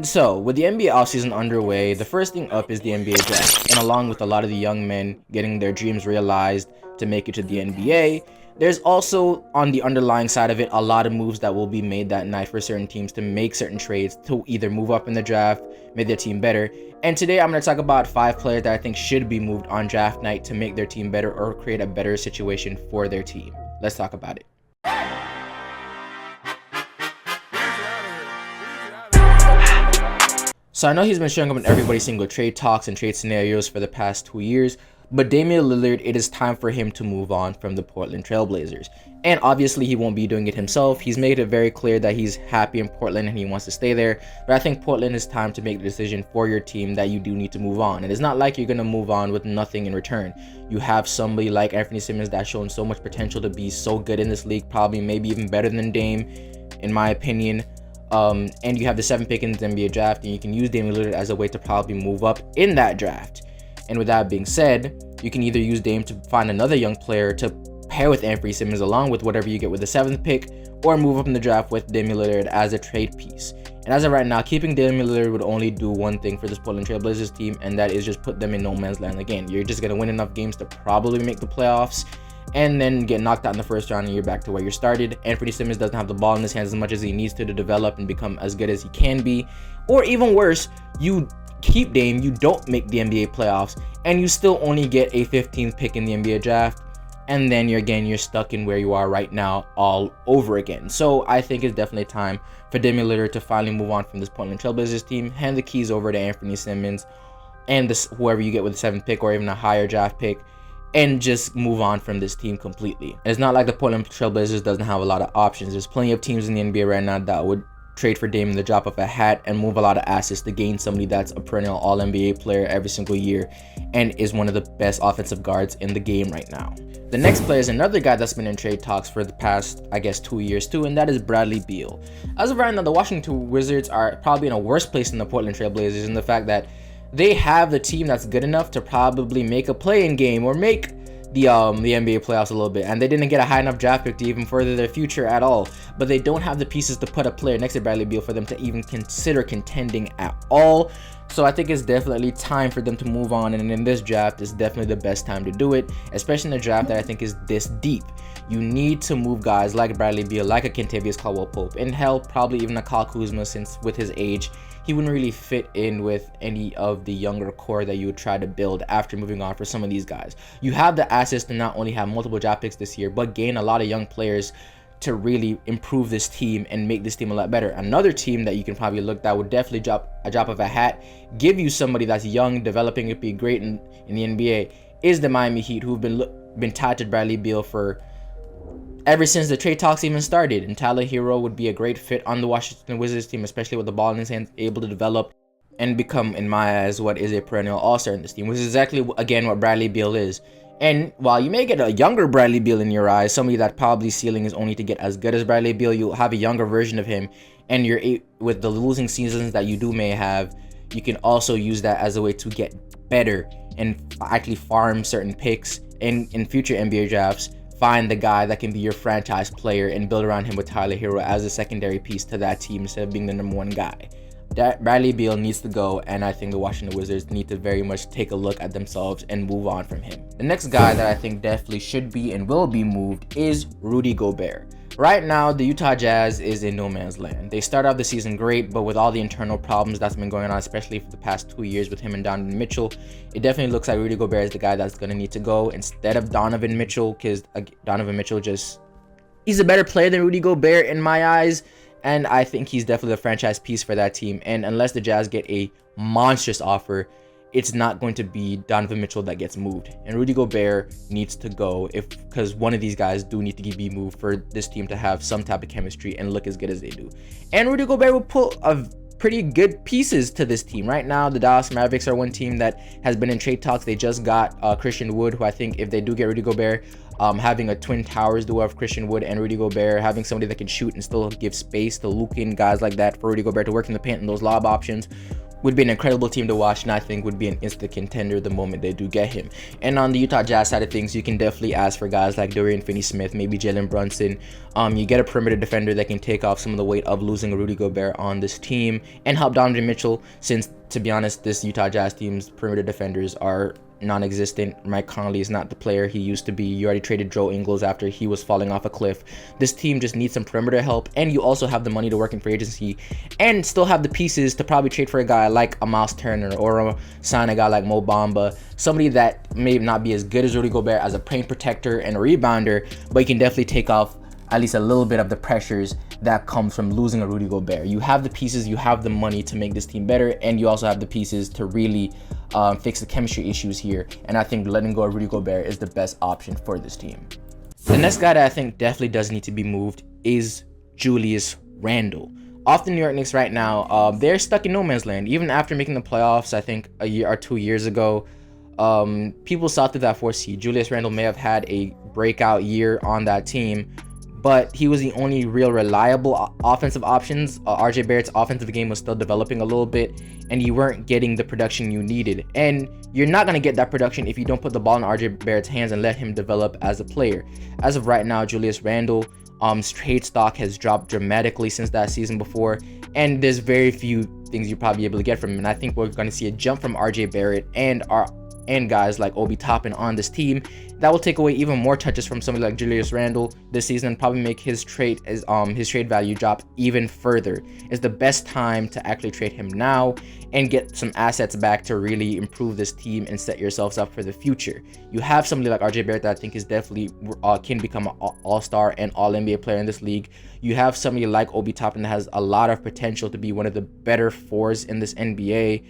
So, with the NBA offseason underway, the first thing up is the NBA draft, and along with a lot of the young men getting their dreams realized to make it to the NBA, there's also, on the underlying side of it, a lot of moves that will be made that night for certain teams to make certain trades to either move up in the draft, make their team better. And today I'm going to talk about 5 players that I think should be moved on draft night to make their team better or create a better situation for their team. Let's talk about it. So I know he's been showing up in everybody's single trade talks and trade scenarios for the past 2 years, but Damian Lillard, it is time for him to move on from the Portland Trail Blazers. And obviously he won't be doing it himself. He's made it very clear that he's happy in Portland and he wants to stay there. But I think Portland is time to make the decision for your team that you do need to move on. And it's not like you're going to move on with nothing in return. You have somebody like Anthony Simmons that's shown so much potential to be so good in this league, probably maybe even better than Dame, in my opinion. And you have the 7th pick in the NBA draft, and you can use Damian Lillard as a way to probably move up in that draft. And with that being said, you can either use Dame to find another young player to pair with Anthony Simmons along with whatever you get with the 7th pick, or move up in the draft with Damian Lillard as a trade piece. And as of right now, keeping Damian Lillard would only do one thing for this Portland Trail Blazers team, and that is just put them in no man's land again. You're just going to win enough games to probably make the playoffs, and then get knocked out in the first round and you're back to where you started. Anthony Simmons doesn't have the ball in his hands as much as he needs to develop and become as good as he can be. Or even worse, you keep Dame, you don't make the NBA playoffs, and you still only get a 15th pick in the NBA draft, and then you're stuck in where you are right now all over again. So I think it's definitely time for Damian Lillard to finally move on from this Portland Trail Blazers team, hand the keys over to Anthony Simmons and whoever you get with the 7th pick or even a higher draft pick, and just move on from this team completely. And it's not like the Portland Trail Blazers doesn't have a lot of options. There's plenty of teams in the NBA right now that would trade for Dame in the drop of a hat and move a lot of assets to gain somebody that's a perennial all-NBA player every single year and is one of the best offensive guards in the game right now. The next player is another guy that's been in trade talks for the past, 2 years too, and that is Bradley Beal. As of right now, the Washington Wizards are probably in a worse place than the Portland Trail Blazers in the fact that they have the team that's good enough to probably make a play-in game or make the NBA playoffs a little bit, and they didn't get a high enough draft pick to even further their future at all. But they don't have the pieces to put a player next to Bradley Beal for them to even consider contending at all. So I think it's definitely time for them to move on, and in this draft is definitely the best time to do it, especially in a draft that I think is this deep. You need to move guys like Bradley Beal, like a Kentavious Caldwell-Pope, and hell, probably even a Kyle Kuzma, since with his age, he wouldn't really fit in with any of the younger core that you would try to build after moving on for some of these guys. You have the assets to not only have multiple draft picks this year, but gain a lot of young players to really improve this team and make this team a lot better. Another team that you can probably look that would definitely drop of a hat, give you somebody that's young, developing to be great in the NBA, is the Miami Heat, who've been tied to Bradley Beal for ever since the trade talks even started. And Tyler Hero would be a great fit on the Washington Wizards team, especially with the ball in his hands, able to develop and become, in my eyes, what is a perennial all-star in this team, which is exactly, again, what Bradley Beal is. And while you may get a younger Bradley Beal in your eyes, somebody that probably ceiling is only to get as good as Bradley Beal, you'll have a younger version of him, and with the losing seasons that you may have, you can also use that as a way to get better and actually farm certain picks in future NBA drafts. Find the guy that can be your franchise player and build around him with Tyler Hero as a secondary piece to that team instead of being the number 1 guy. That Bradley Beal needs to go, and I think the Washington Wizards need to very much take a look at themselves and move on from him. The next guy that I think definitely should be and will be moved is Rudy Gobert. Right now, the Utah Jazz is in no man's land. They start off the season great, but with all the internal problems that's been going on, especially for the past 2 years with him and Donovan Mitchell, it definitely looks like Rudy Gobert is the guy that's going to need to go instead of Donovan Mitchell, because Donovan Mitchell he's a better player than Rudy Gobert in my eyes, and I think he's definitely a franchise piece for that team. And unless the Jazz get a monstrous offer, it's not going to be Donovan Mitchell that gets moved. And Rudy Gobert needs to go because one of these guys do need to be moved for this team to have some type of chemistry and look as good as they do. And Rudy Gobert will pull a pretty good pieces to this team. Right now, the Dallas Mavericks are one team that has been in trade talks. They just got Christian Wood, who I think if they do get Rudy Gobert, having a Twin Towers duo of Christian Wood and Rudy Gobert, having somebody that can shoot and still give space to Luke and guys like that for Rudy Gobert to work in the paint and those lob options would be an incredible team to watch, and I think would be an instant contender the moment they do get him. And on the Utah Jazz side of things, you can definitely ask for guys like Dorian Finney-Smith, maybe Jalen Brunson. You get a perimeter defender that can take off some of the weight of losing Rudy Gobert on this team and help Donovan Mitchell, since, to be honest, this Utah Jazz team's perimeter defenders are non-existent. Mike Conley is not the player he used to be. You already traded Joe Ingles after he was falling off a cliff. This team just needs some perimeter help, and you also have the money to work in free agency and still have the pieces to probably trade for a guy like a Miles Turner or sign a guy like Mo Bamba, somebody that may not be as good as Rudy Gobert as a paint protector and a rebounder, but he can definitely take off at least a little bit of the pressures that comes from losing a Rudy Gobert. You have the pieces, you have the money to make this team better, and you also have the pieces to really fix the chemistry issues here. And I think letting go of Rudy Gobert is the best option for this team. The next guy that I think definitely does need to be moved is Julius Randle. Off the New York Knicks right now, they're stuck in no man's land. Even after making the playoffs, I think a year or 2 years ago, people saw through that 4th seed. Julius Randle may have had a breakout year on that team, but he was the only real reliable offensive options. RJ Barrett's offensive game was still developing a little bit, and you weren't getting the production you needed. And you're not going to get that production if you don't put the ball in RJ Barrett's hands and let him develop as a player. As of right now, Julius Randle, trade stock has dropped dramatically since that season before, and there's very few things you'll probably be able to get from him. And I think we're going to see a jump from RJ Barrett and guys like Obi Toppin on this team that will take away even more touches from somebody like Julius Randle this season and probably make his trade value drop even further. It's the best time to actually trade him now and get some assets back to really improve this team and set yourselves up for the future. You have somebody like RJ Barrett that I think is definitely can become an all-star and all-NBA player in this league. You have somebody like Obi Toppin that has a lot of potential to be one of the better fours in this NBA.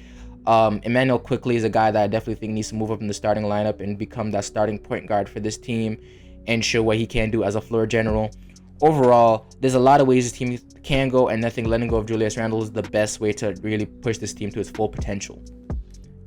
Emmanuel Quickley is a guy that I definitely think needs to move up in the starting lineup and become that starting point guard for this team and show what he can do as a floor general. Overall, there's a lot of ways this team can go, and I think letting go of Julius Randle is the best way to really push this team to its full potential.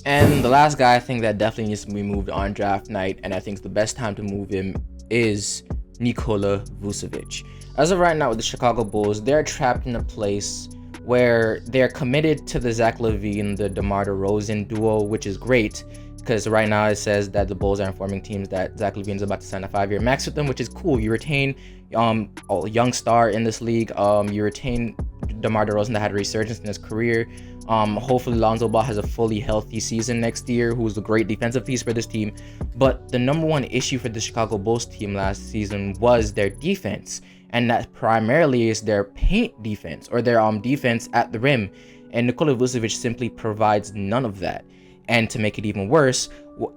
And the last guy I think that definitely needs to be moved on draft night, and I think the best time to move him, is Nikola Vucevic. As of right now with the Chicago Bulls, they're trapped in a place where they're committed to the Zach LaVine, the DeMar DeRozan duo, which is great because right now it says that the Bulls are informing teams that Zach LaVine is about to sign a 5-year max with them, which is cool. You retain a young star in this league. You retain DeMar DeRozan that had a resurgence in his career. Hopefully Lonzo Ball has a fully healthy season next year, who's a great defensive piece for this team. But the number one issue for the Chicago Bulls team last season was their defense, and that primarily is their paint defense, or their defense at the rim. And Nikola Vucevic simply provides none of that. And to make it even worse,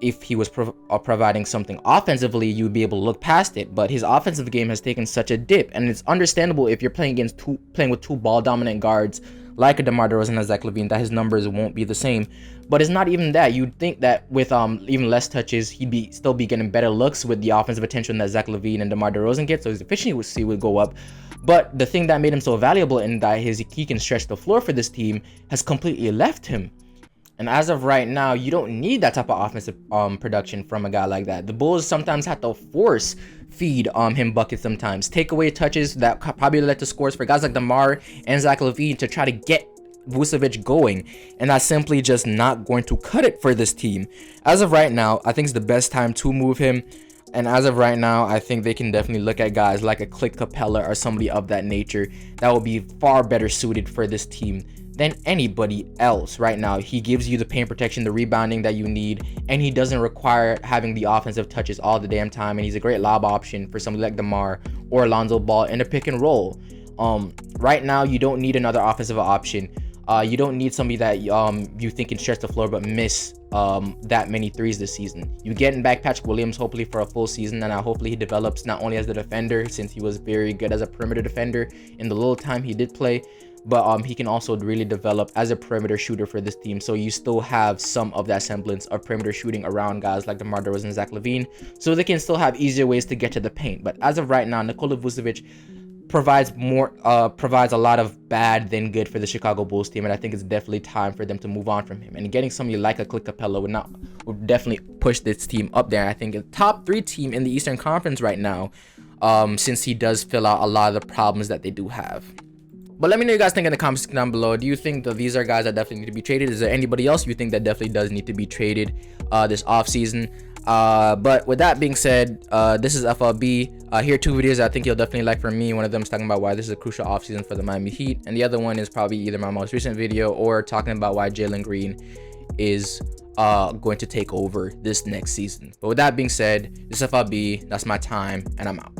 if he was providing something offensively, you would be able to look past it. But his offensive game has taken such a dip, and it's understandable if you're playing with two ball dominant guards like a DeMar DeRozan and Zach LaVine, that his numbers won't be the same. But it's not even that. You'd think that with even less touches, he'd still be getting better looks with the offensive attention that Zach LaVine and DeMar DeRozan get, so his efficiency would go up. But the thing that made him so valuable in that he can stretch the floor for this team has completely left him. And as of right now, you don't need that type of offensive production from a guy like that. The Bulls sometimes have to force feed him buckets sometimes. Take away touches that probably led to scores for guys like DeMar and Zach LaVine to try to get Vucevic going. And that's simply just not going to cut it for this team. As of right now, I think it's the best time to move him. And as of right now, I think they can definitely look at guys like a Clint Capella or somebody of that nature that will be far better suited for this team than anybody else right now. He gives you the paint protection, the rebounding that you need, and he doesn't require having the offensive touches all the damn time. And he's a great lob option for somebody like DeMar or Lonzo Ball in a pick and roll. Right now, you don't need another offensive option. You don't need somebody that you think can stretch the floor but miss that many threes this season. You getting back Patrick Williams hopefully for a full season, and hopefully he develops not only as a defender, since he was very good as a perimeter defender in the little time he did play, but he can also really develop as a perimeter shooter for this team. So you still have some of that semblance of perimeter shooting around guys like DeMar DeRozan and Zach LaVine, so they can still have easier ways to get to the paint. But as of right now, Nikola Vucevic provides a lot of bad than good for the Chicago Bulls team, and I think it's definitely time for them to move on from him. And getting somebody like a Clint Capella would definitely push this team up there. I think a top 3 team in the Eastern Conference right now, since he does fill out a lot of the problems that they do have. But let me know you guys think in the comments down below. Do you think that these are guys that definitely need to be traded? Is there anybody else you think that definitely does need to be traded this offseason? But with that being said, this is FLB. Here are 2 videos I think you'll definitely like from me. One of them is talking about why this is a crucial offseason for the Miami Heat, and the other one is probably either my most recent video or talking about why Jalen Green is going to take over this next season. But with that being said, this is FLB. That's my time, and I'm out.